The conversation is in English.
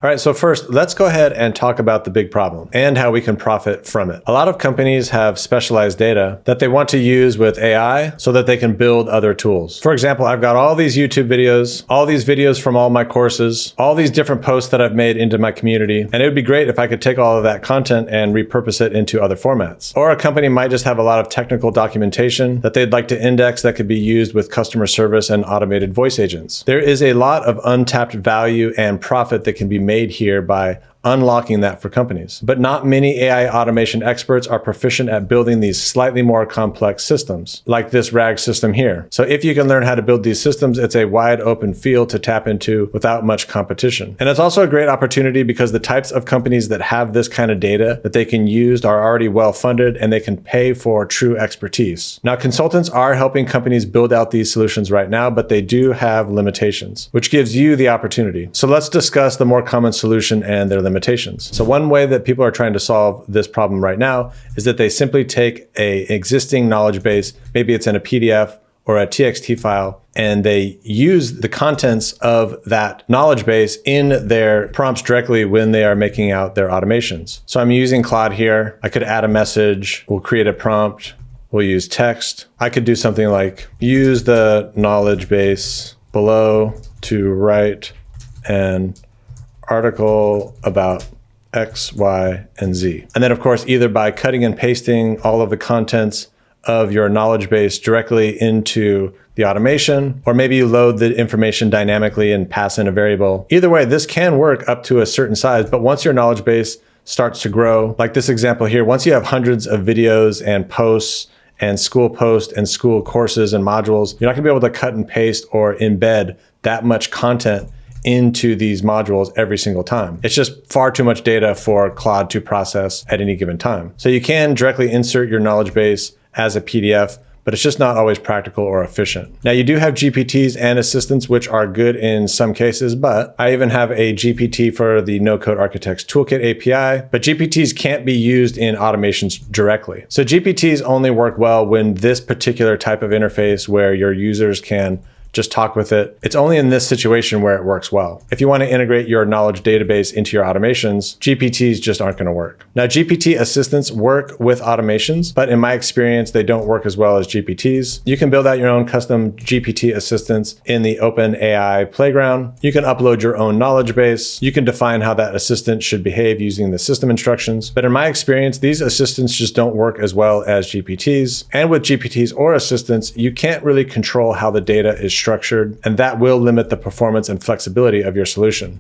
All right, so first, let's go ahead and talk about the big problem and how we can profit from it. A lot of companies have specialized data that they want to use with AI so that they can build other tools. For example, I've got all these YouTube videos, all these videos from all my courses, all these different posts that I've made into my community, and it would be great if I could take all of that content and repurpose it into other formats. Or a company might just have a lot of technical documentation that they'd like to index that could be used with customer service and automated voice agents. There is a lot of untapped value and profit that can be made here by unlocking that for companies. But not many AI automation experts are proficient at building these slightly more complex systems, like this RAG system here. So if you can learn how to build these systems, it's a wide open field to tap into without much competition. And it's also a great opportunity because the types of companies that have this kind of data that they can use are already well funded and they can pay for true expertise. Now, consultants are helping companies build out these solutions right now, but they do have limitations, which gives you the opportunity. So let's discuss the more common solution and their limitations. So one way that people are trying to solve this problem right now is that they simply take an existing knowledge base, maybe it's in a PDF or a TXT file, and they use the contents of that knowledge base in their prompts directly when they are making out their automations. So I'm using Claude here. I could add a message. We'll create a prompt. We'll use text. I could do something like use the knowledge base below to write an article about X, Y, and Z. And then of course, either by cutting and pasting all of the contents of your knowledge base directly into the automation, or maybe you load the information dynamically and pass in a variable. Either way, this can work up to a certain size, but once your knowledge base starts to grow, like this example here, once you have hundreds of videos and posts and school posts and school courses and modules, you're not gonna be able to cut and paste or embed that much content into these modules every single time. It's just far too much data for Claude to process at any given time. So you can directly insert your knowledge base as a PDF, but it's just not always practical or efficient. Now you do have GPTs and assistants, which are good in some cases, but I even have a GPT for the No Code Architects Toolkit API, but GPTs can't be used in automations directly. So GPTs only work well when this particular type of interface where your users can just talk with it. It's only in this situation where it works well. If you want to integrate your knowledge database into your automations, GPTs just aren't going to work. Now, GPT assistants work with automations, but in my experience, they don't work as well as GPTs. You can build out your own custom GPT assistants in the OpenAI playground. You can upload your own knowledge base. You can define how that assistant should behave using the system instructions. But in my experience, these assistants just don't work as well as GPTs. And with GPTs or assistants, you can't really control how the data is structured, and that will limit the performance and flexibility of your solution.